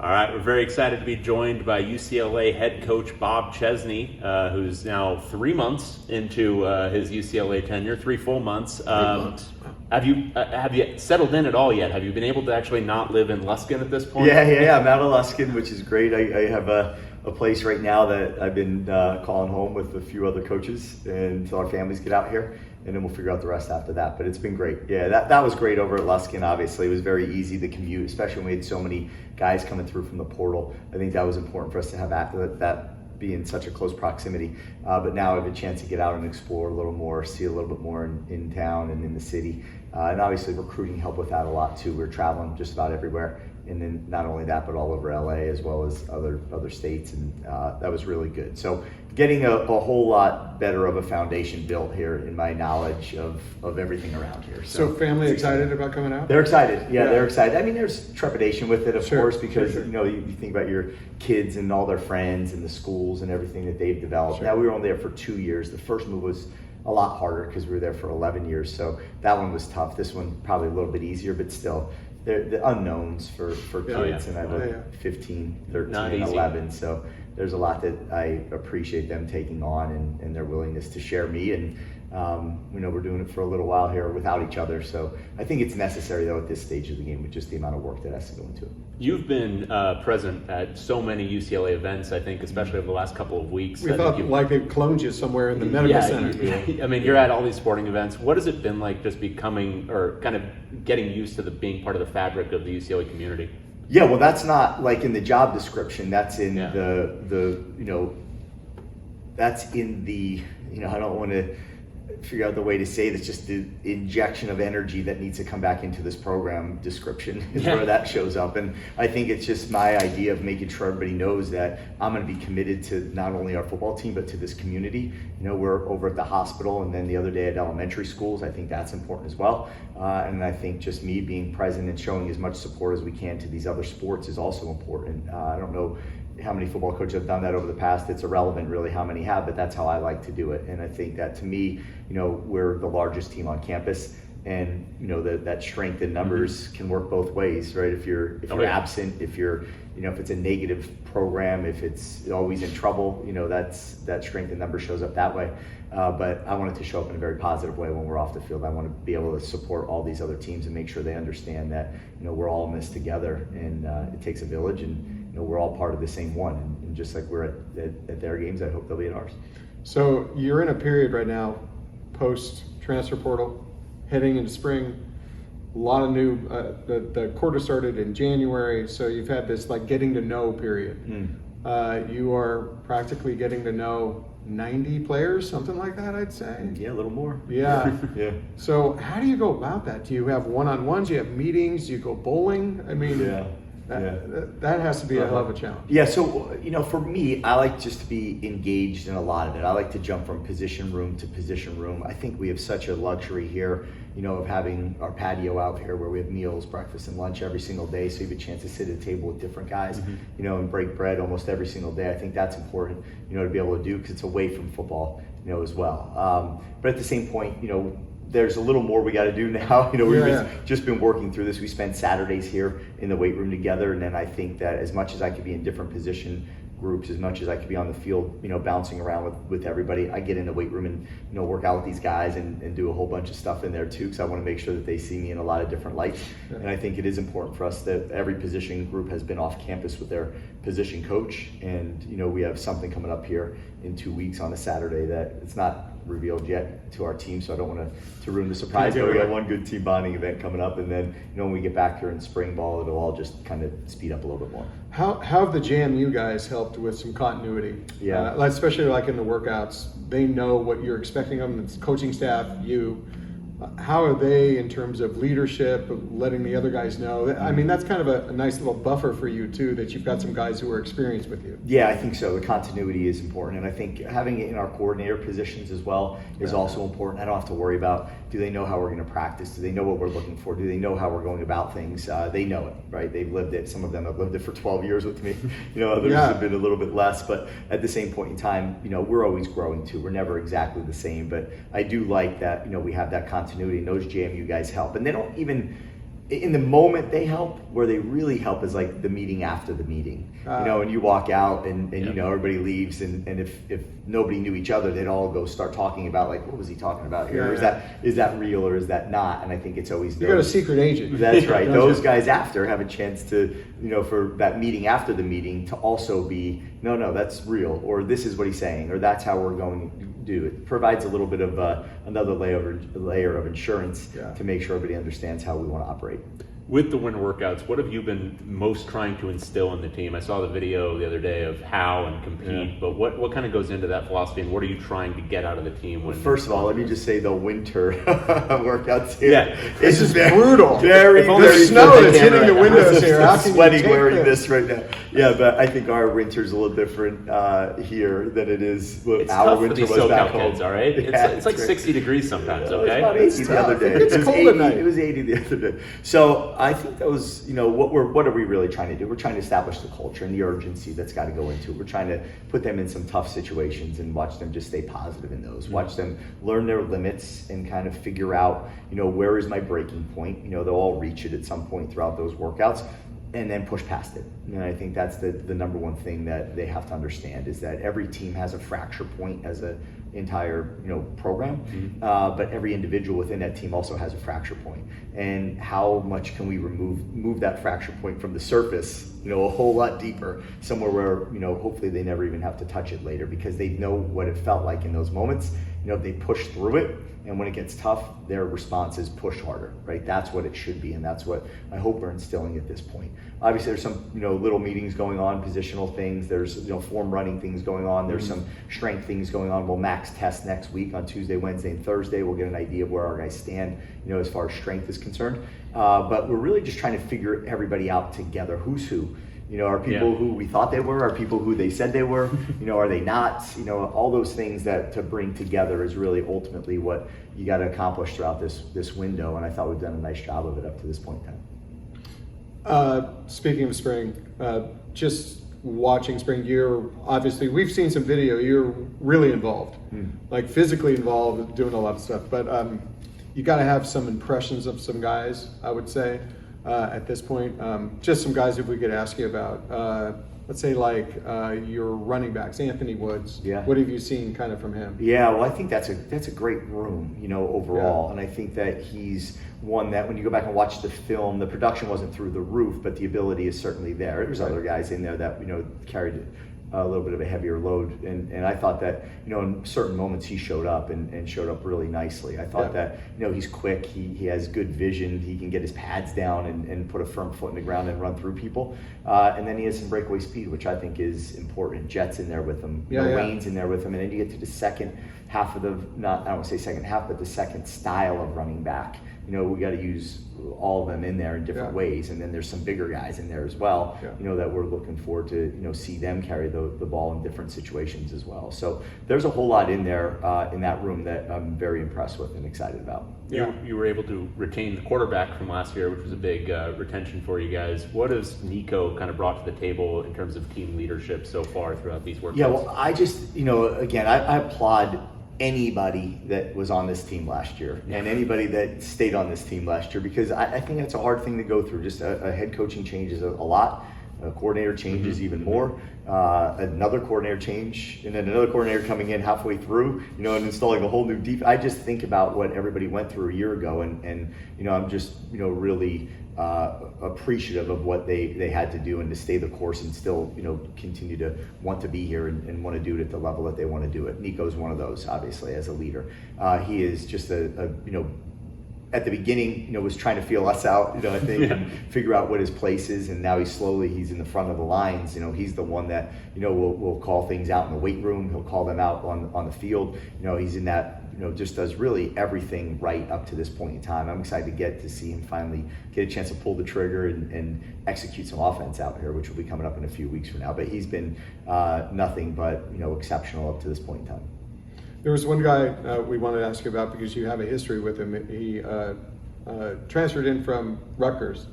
All right, we're very excited to be joined by UCLA head coach Bob Chesney, who's now 3 months into his UCLA tenure, 3 full months. 3 months. Have you settled in at all yet? Have you been able to actually not live in Luskin at this point? Yeah. I'm out of Luskin, which is great. I have a place right now that I've been calling home with a few other coaches until our families get out here, and then we'll figure out the rest after that. But it's been great. Yeah, that was great over at Luskin. Obviously, it was very easy to commute, especially when we had so many guys coming through from the portal. I think that was important for us to have that be in such a close proximity. But now I have a chance to get out and explore a little more, see a little bit more in town and in the city. And obviously recruiting helped with that a lot too. We're traveling just about everywhere. And then not only that, but all over LA as well as other states, and that was really good. So getting a whole lot better of a foundation built here in my knowledge of everything around here. So family excited about coming out? They're excited. Yeah, they're excited. I mean, there's trepidation with it, of course, because sure. You think about your kids and all their friends and the schools and everything that they've developed. Sure. Now we were only there for 2 years. The first move was a lot harder because we were there for 11 years. So that one was tough. This one probably a little bit easier, but still. The unknowns for kids, and I have 15, 13, and 11, so there's a lot that I appreciate them taking on and their willingness to share me, and we're doing it for a little while here without each other, so I think it's necessary though at this stage of the game with just the amount of work that has to go into it. You've been present at so many UCLA events, I think, especially over the last couple of weeks. We thought like they cloned you somewhere in the medical center. I mean, you're at all these sporting events. What has it been like just becoming, or kind of getting used to being part of the fabric of the UCLA community? Yeah, well, that's not like in the job description. That's in that's in the, I don't want to figure out the way to say this, just the injection of energy that needs to come back into this program description is where that shows up. And I think it's just my idea of making sure everybody knows that I'm going to be committed to not only our football team, but to this community. We're over at the hospital, and then the other day at elementary schools. I think that's important as well. And I think just me being present and showing as much support as we can to these other sports is also important. I don't know how many football coaches have done that over the past. It's irrelevant really how many have, but that's how I like to do it. And I think that to me, we're the largest team on campus, and that strength in numbers can work both ways, right? If you're absent, if you're if it's a negative program, if it's always in trouble, that strength in numbers shows up that way. But I want it to show up in a very positive way when we're off the field. I want to be able to support all these other teams and make sure they understand that we're all in this together, and it takes a village, and we're all part of the same one. And just like we're at their games, I hope they'll be at ours. So you're in a period right now, post transfer portal, heading into spring. A lot of new. The quarter started in January, so you've had this like getting to know period. You are practically getting to know 90 players, something like that, I'd say. Yeah, a little more. Yeah. Yeah. So how do you go about that? Do you have one-on-ones? Do you have meetings? Do you go bowling? I mean, that has to be a hell of a challenge. Yeah, so, for me, I like just to be engaged in a lot of it. I like to jump from position room to position room. I think we have such a luxury here, of having our patio out here where we have meals, breakfast, and lunch every single day. So you have a chance to sit at a table with different guys, and break bread almost every single day. I think that's important, to be able to do because it's away from football, as well. But at the same point, there's a little more we got to do now. We've just been working through this. We spend Saturdays here in the weight room together, and then I think that as much as I could be in different position groups, as much as I could be on the field, bouncing around with everybody, I get in the weight room and work out with these guys and do a whole bunch of stuff in there too, because I want to make sure that they see me in a lot of different lights. And I think it is important for us that every position group has been off campus with their position coach, and we have something coming up here in 2 weeks on a Saturday that it's not revealed yet to our team, so I don't want to ruin the surprise. But we got one good team bonding event coming up, and then when we get back here in spring ball, it'll all just kind of speed up a little bit more. How have the JMU guys helped with some continuity? Yeah, especially like in the workouts, they know what you're expecting of them. It's coaching staff, you. How are they in terms of leadership, letting the other guys know? I mean, that's kind of a nice little buffer for you too, that you've got some guys who are experienced with you. Yeah, I think so. The continuity is important, and I think having it in our coordinator positions as well is also important. I don't have to worry about, do they know how we're going to practice? Do they know what we're looking for? Do they know how we're going about things? They know it, right? They've lived it. Some of them have lived it for 12 years with me. Others have been a little bit less, but at the same point in time, we're always growing too. We're never exactly the same, but I do like that, we have that continuity, and those JMU guys help. And they don't even in the moment they help. Where they really help is like the meeting after the meeting, and you walk out and everybody leaves, and if nobody knew each other, they'd all go start talking about like, what was he talking about here? Is that real or is that not? And I think it's always you got a secret agent. That's right. Those guys after have a chance to, for that meeting after the meeting to also be, no, that's real, or this is what he's saying, or that's how we're going to do it. Provides a little bit of another layer of insurance to make sure everybody understands how we want to operate. With the winter workouts, what have you been most trying to instill in the team? I saw the video the other day of how and compete, but what kind of goes into that philosophy, and what are you trying to get out of the team? First of all, let me just say the winter workouts here. Yeah, this is brutal. Very, there's snow that's hitting the windows here. I'm sweating wearing this right now. Yeah, but I think our winter's a little different here than it is what our winter was back home. Kids, all right? It's like 60 degrees sometimes, okay? It was about 80 the other day. It's cold at night. It was 80 the other day. So I think that was, what are we really trying to do? We're trying to establish the culture and the urgency that's got to go into it. We're trying to put them in some tough situations and watch them just stay positive in those. Watch them learn their limits and kind of figure out, where is my breaking point? They'll all reach it at some point throughout those workouts, and then push past it. And I think that's the number one thing that they have to understand, is that every team has a fracture point as a entire program, but every individual within that team also has a fracture point. And how much can we move that fracture point from the surface, a whole lot deeper, somewhere where hopefully they never even have to touch it later, because they know what it felt like in those moments. They push through it, and when it gets tough, their response is push harder, right? That's what it should be, and that's what I hope we're instilling at this point. Obviously, there's some little meetings going on, positional things. There's form running things going on. There's some strength things going on. We'll max test next week on Tuesday, Wednesday, and Thursday. We'll get an idea of where our guys stand, as far as strength is concerned. But we're really just trying to figure everybody out together. Who's who? Are people who we thought they were? Are people who they said they were? Are they not? All those things that to bring together is really ultimately what you got to accomplish throughout this window. And I thought we've done a nice job of it up to this point in time. Speaking of spring, just watching spring, obviously we've seen some video. You're really involved, like physically involved, doing a lot of stuff. But you got to have some impressions of some guys, I would say. At this point, just some guys if we could ask you about, let's say like your running backs, Anthony Woods. Yeah. What have you seen kind of from him? Yeah, well, I think that's a great room, overall. Yeah. And I think that he's one that when you go back and watch the film, the production wasn't through the roof, but the ability is certainly there. There's other guys in there that, carried a little bit of a heavier load, and I thought that in certain moments he showed up and showed up really nicely. I thought that he's quick, he has good vision, he can get his pads down and put a firm foot in the ground and run through people, and then he has some breakaway speed, which I think is important. Jet's in there with him, Wayne's in there with him, and then you get to the second half of I don't want to say second half, but the second style of running back. We got to use all of them in there in different ways, and then there's some bigger guys in there as well. That we're looking forward to see them carry the ball in different situations as well. So there's a whole lot in there in that room that I'm very impressed with and excited about. You were able to retain the quarterback from last year, which was a big retention for you guys. What has Nico kind of brought to the table in terms of team leadership so far throughout these workouts? Yeah, well, I just again I applaud anybody that was on this team last year and anybody that stayed on this team last year, because I think that's a hard thing to go through. Just a head coaching change is a lot. A coordinator change is even more. Another coordinator change, and then another coordinator coming in halfway through, and installing a whole new defense. I just think about what everybody went through a year ago, and I'm just really appreciative of what they had to do and to stay the course and still continue to want to be here and want to do it at the level that they want to do it. Nico's one of those, obviously, as a leader. He is just at the beginning, was trying to feel us out, I think, and figure out what his place is. And now he's in the front of the lines. He's the one that, will call things out in the weight room. He'll call them out on the field. He's in that, just does really everything right up to this point in time. I'm excited to get to see him finally get a chance to pull the trigger and execute some offense out here, which will be coming up in a few weeks from now. But he's been nothing but, exceptional up to this point in time. There was one guy we wanted to ask you about because you have a history with him. He transferred in from Rutgers.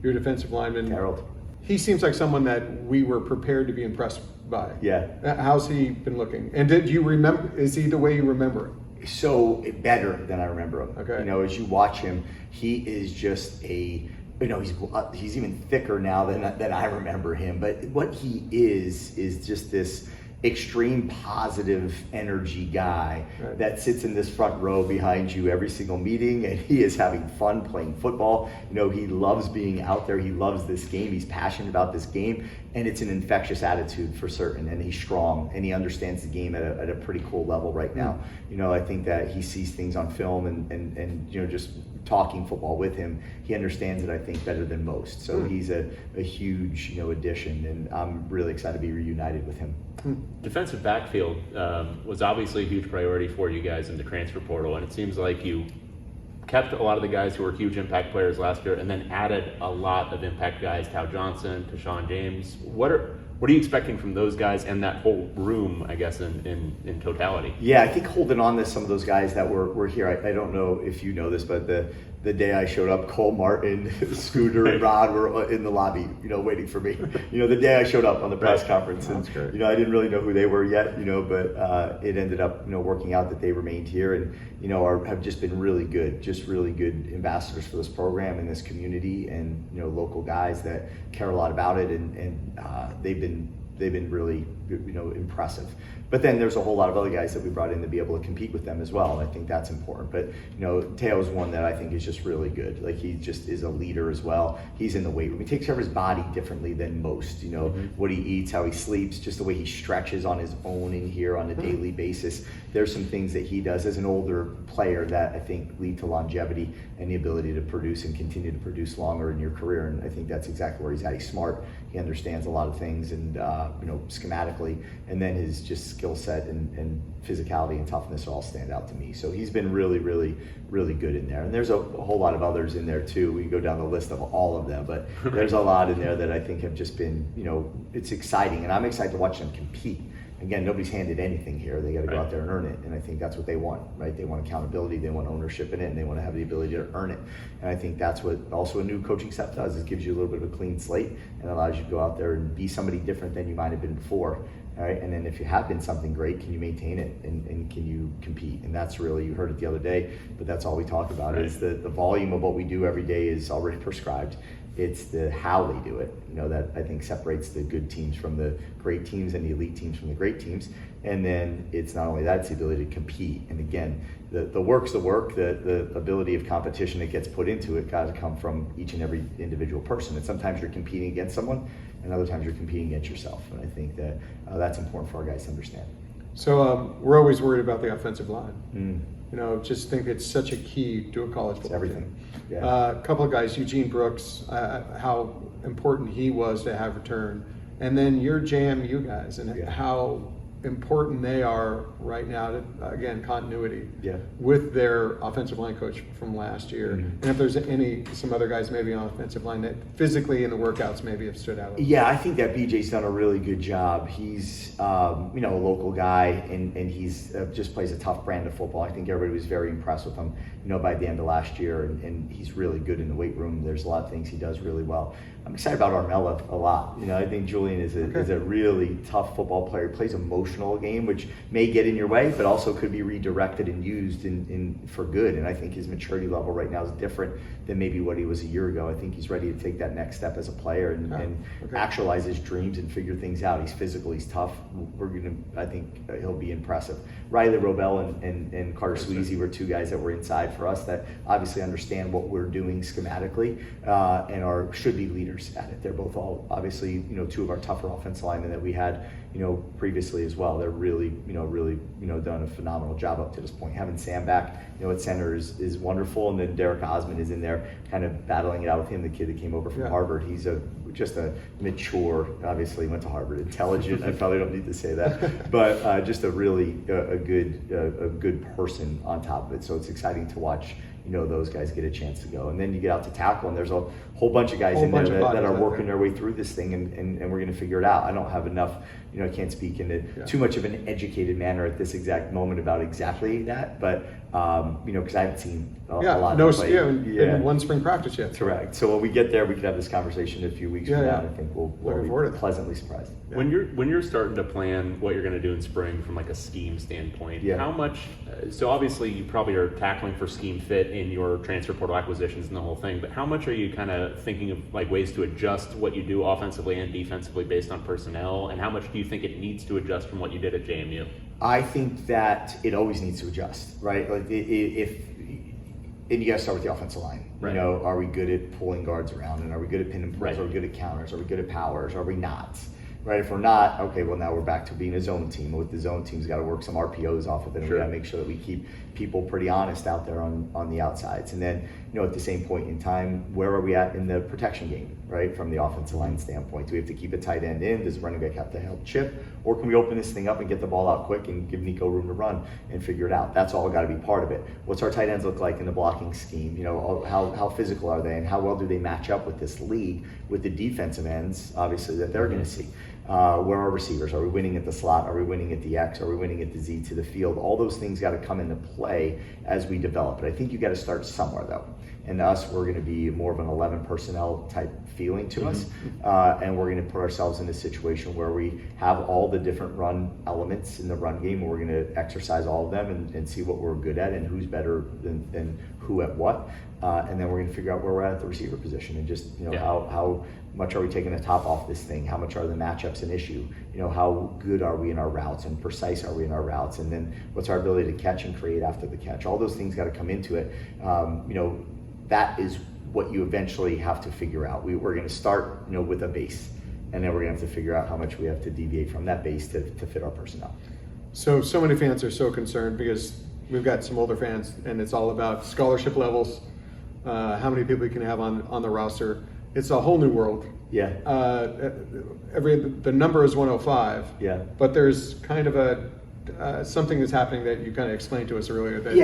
Your defensive lineman. Harold. He seems like someone that we were prepared to be impressed by. Yeah. How's he been looking? And did you remember? Is he the way you remember him? So better than I remember him. Okay. You know, as you watch him, he is just he's even thicker now than I remember him. But what he is just this extreme positive energy guy that sits in this front row behind you every single meeting, and he is having fun playing football. You know, he loves being out there. He loves this game. He's passionate about this game, and it's an infectious attitude for certain. And he's strong, and he understands the game at a pretty cool level right now. You know, I think that he sees things on film and you know, just talking football with him, he understands it, I think, better than most. So he's a huge, you know, addition, and I'm really excited to be reunited with him. Defensive backfield was obviously a huge priority for you guys in the transfer portal, and it seems like you kept a lot of the guys who were huge impact players last year and then added a lot of impact guys, Tao Johnson, Tashawn James. What are you expecting from those guys and that whole room, I guess, in totality? Yeah, I think holding on to some of those guys that were here, I don't know if you know this, but the day I showed up, Cole Martin, Scooter, and Rod were in the lobby, you know, waiting for me. You know, the day I showed up on the press conference, and you know, I didn't really know who they were yet, you know, but it ended up, you know, working out that they remained here, and you know, have just been really good, just really good ambassadors for this program and this community, and you know, local guys that care a lot about it, and they've been really, you know, impressive. But then there's a whole lot of other guys that we brought in to be able to compete with them as well, and I think that's important. But you know, Teo's one that I think is just really good. Like, he just is a leader as well. He's in the weight room. He takes care of his body differently than most. You know, what he eats, how he sleeps, just the way he stretches on his own in here on a daily basis. There's some things that he does as an older player that I think lead to longevity and the ability to produce and continue to produce longer in your career. And I think that's exactly where he's at. He's smart. He understands a lot of things, and you know, schematically, and then his just skill set and physicality and toughness all stand out to me. So he's been really, really, really good in there. And there's a whole lot of others in there too. We can go down the list of all of them, but there's a lot in there that I think have just been, you know, it's exciting, and I'm excited to watch them compete. Again, nobody's handed anything here. They got to go out there and earn it, and I think that's what they want, right? They want accountability, they want ownership in it, and they want to have the ability to earn it. And I think that's what also a new coaching staff does. It gives you a little bit of a clean slate and allows you to go out there and be somebody different than you might have been before. All right, and then if you have been something great, can you maintain it, and can you compete? And that's really, you heard it the other day, but that's all we talk about, is the volume of what we do every day is already prescribed. It's the how they do it, you know, that I think separates the good teams from the great teams and the elite teams from the great teams. And then it's not only that, it's the ability to compete. And again, the work's the work, the ability of competition that gets put into it got to come from each and every individual person. And sometimes you're competing against someone, and other times you're competing against yourself. And I think that that's important for our guys to understand. So we're always worried about the offensive line. You know, just think it's such a key to a college football everything. Game. A couple of guys, Eugene Brooks, how important he was to have return, and then your JMU guys, and how important they are right now to, again, continuity with their offensive line coach from last year. And if there's some other guys maybe on offensive line that physically in the workouts maybe have stood out. Yeah, I think that BJ's done a really good job. He's you know, a local guy, and he's just plays a tough brand of football. I think everybody was very impressed with him, you know, by the end of last year, and he's really good in the weight room. There's a lot of things he does really well. I'm excited about Armella a lot. You know, I think Julian is a really tough football player. He plays emotional game, which may get in your way, but also could be redirected and used for good. And I think his maturity level right now is different than maybe what he was a year ago. I think he's ready to take that next step as a player and actualize his dreams and figure things out. He's physical, he's tough. I think he'll be impressive. Riley Robel and Carter Sweezy were two guys that were inside for us that obviously understand what we're doing schematically and should be leaders at it. They're both all obviously, you know, two of our tougher offensive linemen that we had, you know, previously as well. They're really done a phenomenal job up to this point. Having Sam back, you know, at center is wonderful, and then Derek Osmond is in there kind of battling it out with him, the kid that came over from Harvard. He's just a mature, obviously went to Harvard, intelligent. I probably don't need to say that, but just a really a good person on top of it. So it's exciting to watch, those guys get a chance to go. And then you get out to tackle, and there's a whole bunch of guys Whole in there bunch of that bodies are out working there. their way through this thing, and we're going to figure it out. I don't have enough, I can't speak in too much of an educated manner at this exact moment about exactly that, but because I haven't seen a lot of them play. In one spring practice yet. Correct. So when we get there, we could have this conversation in a few weeks from now, and I think we'll Looking forward to be that. pleasantly surprised. Yeah. When you're starting to plan what you're going to do in spring from like a scheme standpoint, Yeah. how much? So obviously you probably are tackling for scheme fit in your transfer portal acquisitions and the whole thing. But how much are you kind of thinking of like ways to adjust what you do offensively and defensively based on personnel? And how much do you think it needs to adjust from what you did at JMU? I think that it always needs to adjust, right? Like and you got to start with the offensive line. Right. Are we good at pulling guards around, and are we good at pin and pulls? Right. Are we good at counters? Are we good at powers? Are we not? Right? If we're not, okay, well now we're back to being a zone team. With the zone team's got to work some RPOs off of it, and Sure. we got to make sure that we keep people pretty honest out there on the outsides. And then, at the same point in time, where are we at in the protection game, right? From the offensive line standpoint, do we have to keep a tight end in? Does the running back have to help chip? Or can we open this thing up and get the ball out quick and give Nico room to run and figure it out? That's all got to be part of it. What's our tight ends look like in the blocking scheme? How physical are they, and how well do they match up with this league, with the defensive ends, obviously, that they're going to see? Where are receivers? Are we winning at the slot? Are we winning at the X? Are we winning at the Z to the field? All those things got to come into play as we develop it. I think you got to start somewhere, though. And us, we're going to be more of an 11 personnel type feeling to us, and we're going to put ourselves in a situation where we have all the different run elements in the run game, and we're going to exercise all of them and see what we're good at and who's better than who at what, and then we're going to figure out where we're at the receiver position, and just how much are we taking the top off this thing? How much are the matchups an issue? How good are we in our routes, and precise are we in our routes? And then what's our ability to catch and create after the catch? All those things got to come into it. That is what you eventually have to figure out. We're going to start, with a base, and then we're going to have to figure out how much we have to deviate from that base to fit our personnel. So many fans are so concerned because we've got some older fans, and it's all about scholarship levels, how many people you can have on the roster. It's a whole new world. Yeah. The number is 105. Yeah. But there's kind of something that's happening that you kind of explained to us earlier. That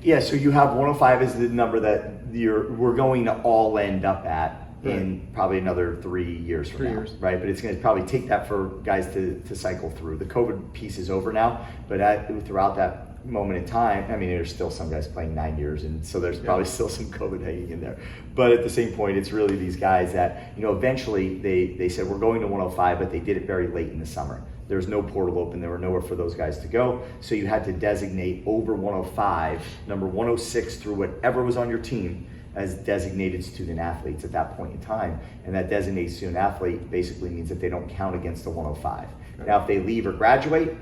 Yeah. So you have 105 is the number that we're going to all end up at in probably another 3 years from now, right? But it's going to probably take that for guys to cycle through. The COVID piece is over now, but throughout that moment in time, there's still some guys playing 9 years, and so there's probably still some COVID hanging in there. But at the same point, it's really these guys that, eventually they said we're going to 105, but they did it very late in the summer. There was no portal open. There were nowhere for those guys to go. So you had to designate over 105, number 106 through whatever was on your team as designated student athletes at that point in time. And that designated student athlete basically means that they don't count against the 105. Okay. Now, if they leave or graduate,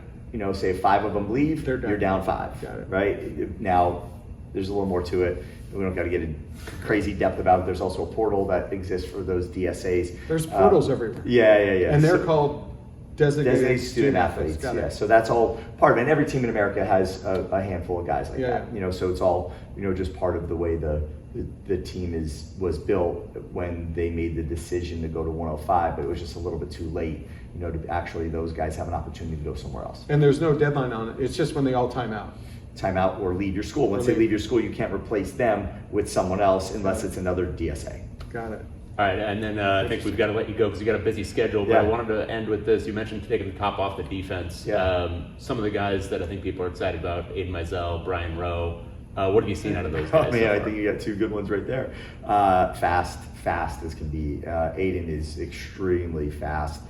say 5 of them leave, you're down 5, right? Now, there's a little more to it. We don't got to get in crazy depth about it. There's also a portal that exists for those DSAs. There's portals everywhere. Yeah. And they're called designated student athletes. Yeah, so that's all part of it. And every team in America has a handful of guys like that. So it's all just part of the way the team was built when they made the decision to go to 105, but it was just a little bit too late, to actually those guys have an opportunity to go somewhere else. And there's no deadline on it. It's just when they all time out. Time out or leave your school. Once they leave your school, you can't replace them with someone else unless it's another DSA. Got it. All right, and then I think we've got to let you go because you got a busy schedule. But I wanted to end with this. You mentioned taking the top off the defense. Some of the guys that I think people are excited about: Aiden Mizell, Brian Rowe. What have you seen out of those guys? I think you got 2 good ones right there. Fast as can be. Aiden is extremely fast.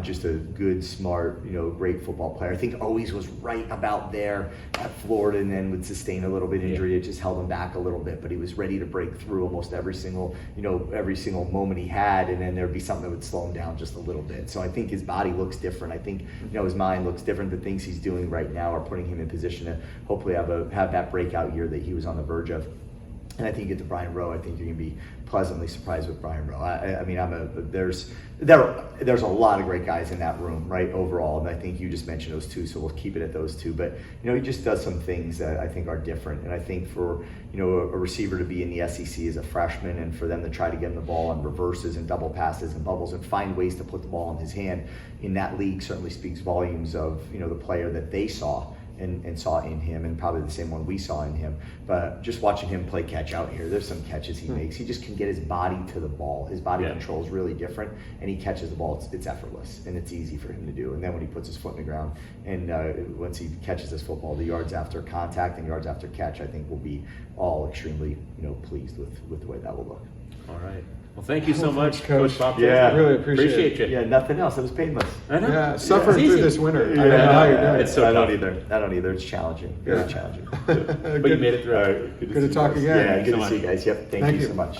Just a good, smart, great football player. I think always was right about there at Florida, and then would sustain a little bit injury. It just held him back a little bit, but he was ready to break through almost every single moment he had, and then there'd be something that would slow him down just a little bit. So I think his body looks different. I think his mind looks different. The things he's doing right now are putting him in position to hopefully have that breakout year that he was on the verge of. And I think you get to Brian Rowe, I think you're going to be pleasantly surprised with Brian Rowe. There's a lot of great guys in that room, right, overall, and I think you just mentioned those 2, so we'll keep it at those 2. But he just does some things that I think are different, and I think for a receiver to be in the SEC as a freshman, and for them to try to get him the ball on reverses and double passes and bubbles and find ways to put the ball in his hand in that league certainly speaks volumes of the player that they saw and saw in him, and probably the same one we saw in him. But just watching him play catch out here, there's some catches he makes. He just can get his body to the ball. His body control is really different, and he catches the ball. It's effortless, and it's easy for him to do. And then when he puts his foot in the ground, and once he catches this football, the yards after contact and yards after catch, I think we'll be all extremely pleased with the way that will look. All right. Well, thank you so much, Coach. Bob. Yeah. Chesney. Really appreciate you. Yeah, nothing else. It was painless. I know. Yeah, suffering It's through easy. this winter. Yeah, I don't know how you're doing it's it. so I don't tough. either. I don't either. It's challenging. Very challenging. But you made it through. All right. Good to talk you guys. again. Yeah, Thanks good so to see you much. guys. Yep. Thank Thank you you. so much.